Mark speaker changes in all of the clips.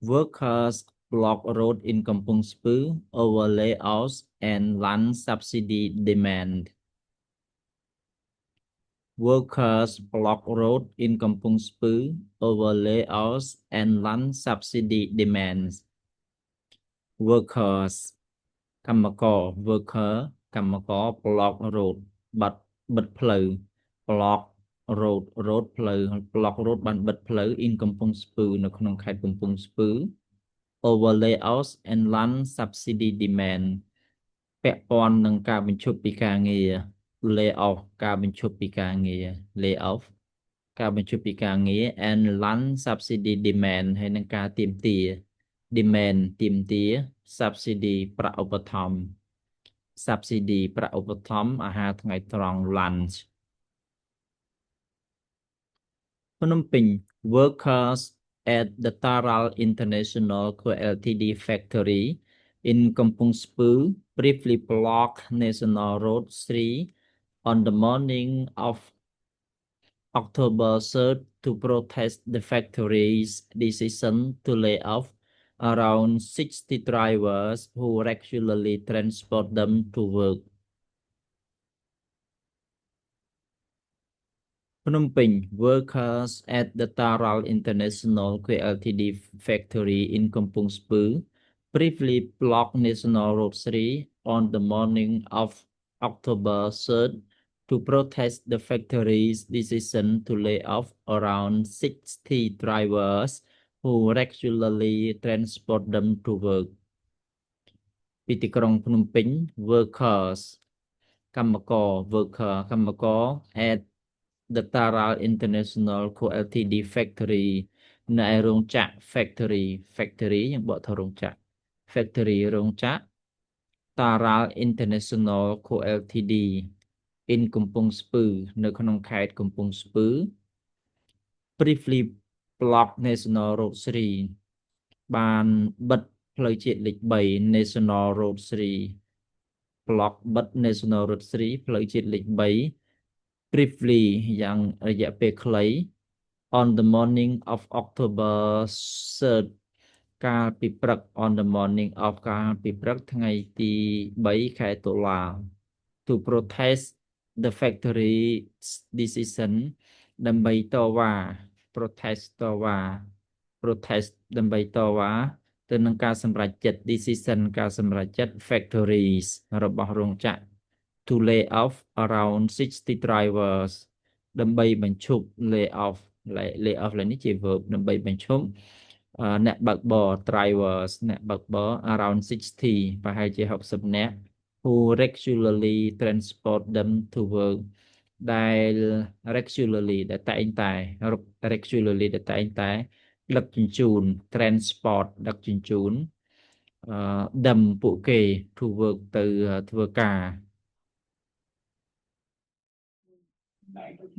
Speaker 1: Workers block road in Kampong Speu over layoffs and land subsidy demand. Workers block road in Kampong Speu over layoffs and land subsidy demands. Workers កម្មករ worker កម្មករ block road បិទផ្លូវ block road ផ្លូវ block road បានបិទផ្លូវ in កំពង់ស្ពឺនៅក្នុងខេត្តកំពង់ស្ពឺ over layoffs and land subsidy demand ពាក់ព័ន្ធនឹងការបញ្ឈប់ពីការងារ lay off ការបញ្ឈប់ពីការងារ lay off ការបញ្ឈប់ពីការងារ and land subsidy demand ហើយនឹងការទាមទារ demand ទាមទារ subsidy ប្រាក់ឧបត្ថម្ភ subsidy ប្រាក់ឧបត្ថម្ភអាហារថ្ងៃត្រង់ lunch ភ្នំពេញ workers at the Taral International Co Ltd factory in Kampong Speu briefly blocked National Road 3 on the morning of October 3rd to protest the factory's decision to lay off around 60 drivers who regularly transport them to work. Phnom Penh, workers at the Taral International Co Ltd factory in Kampong Speu briefly blocked National Road 3 on the morning of October 3rd to protest the factory's decision to lay off around 60 drivers who regularly transport them to work. ពីទីក្រុងភ្នំពេញ workers កម្មករ worker កម្មករ at the Taral International Co Ltd factory នៅឯរោងចក្រ factory យើងបកថារោងចក្រ factory រោងចក្រ Taral International Co Ltd in កំពង់ស្ពឺនៅក្នុងខេត្តកំពង់ស្ពឺ briefly block National Road 3 បានបិទផ្លូវជាតិលេខ3 National Road 3 block បិទ National Road 3 ផ្លូវជាតិលេខ3 briefly យ៉ាងរយៈពេលខ្លី on the morning of October 3rd កាលពីព្រឹក on the morning of កាលពីព្រឹកថ្ងៃទី3ខែតុលា to protest the factory decision ដើម្បីតវ៉ា protest តវ៉ា protest ដើម្បីតវ៉ាទៅនឹងការសម្រេចចិត្ត decision ការសម្រេចចិត្ត factories របស់រោងចក្រ to lay off around 60 drivers ដើម្បីបញ្ឈប់ lay off នេះជា verb ដើម្បីបញ្ឈប់អ្នកបើកបរ drivers អ្នកបើកបរ around 60 ប្រហែលជា60នាក់ who regularly transport them to work ដែល regularly ដែលតែងតែ regularly ដែលតែងតែដឹកជញ្ជូន transport ដឹកជញ្ជូនthem ពួកគេ to work ទៅធ្វើការ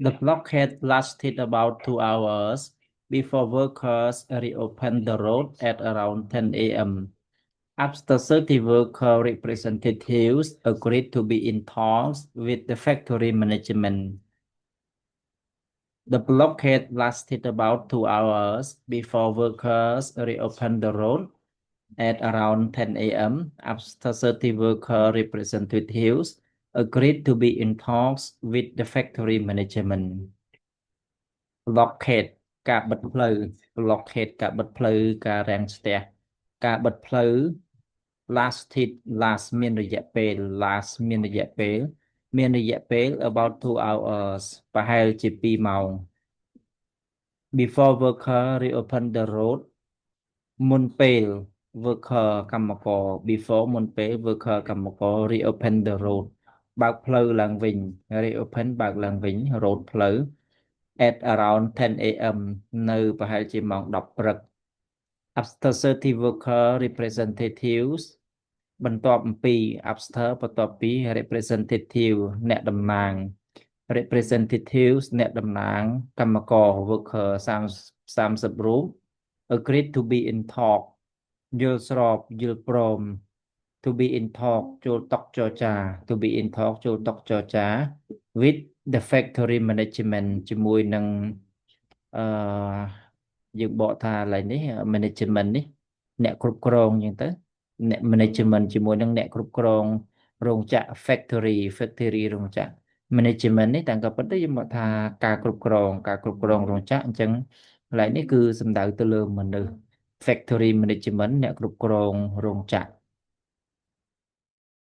Speaker 1: The blockade lasted about 2 hours before workers reopened the road at around 10 a.m. After 30 worker representatives agreed to be in talks with the factory management. The blockade lasted about 2 hours before workers reopened the road at around 10 a.m. After 30 worker representatives agreed to be in talks with the factory management. Blockade ការបិទផ្លូវ blockade ការបិទផ្លូវការរាំងស្ទះការបិទផ្លូវ lasted last មានរយៈពេល last មានរយៈពេល about 2 hours ប្រហែលជា2ម៉ោង before worker reopen the road មុនពេល worker កម្មករ before មុនពេល worker កម្មករ reopen the road បើកផ្លូវឡើងវិញ reopen បើកឡើងវិញ road ផ្លូវ at around 10 a.m. នៅប្រហែលជាម៉ោង10ព្រឹក after 30 worker representatives បន្ទាប់ពី after បន្ទាប់ពី representative អ្នកតំណាង representatives អ្នកតំណាងកម្មករ worker 30រូប agreed to be in talk យល់ស្របយល់ព្រម to be in talk ចូលតុចរចា to be in talk ចូលតុចរចា with the factory management ជាមួយនឹង យើងបកថាឡើយនេះ management នេះអ្នកគ្រប់គ្រងអញ្ចឹងទៅអ្នក management ជាមួយនឹងអ្នកគ្រប់គ្រងរោងចក្រ factory រោងចក្រ management នេះតាមក៏ប៉ុន្តែយើងបកថាការគ្រប់គ្រងរោងចក្រអញ្ចឹងកន្លែងនេះគឺសំដៅទៅលើមនុស្ស factory management អ្នកគ្រប់គ្រងរោងចក្រ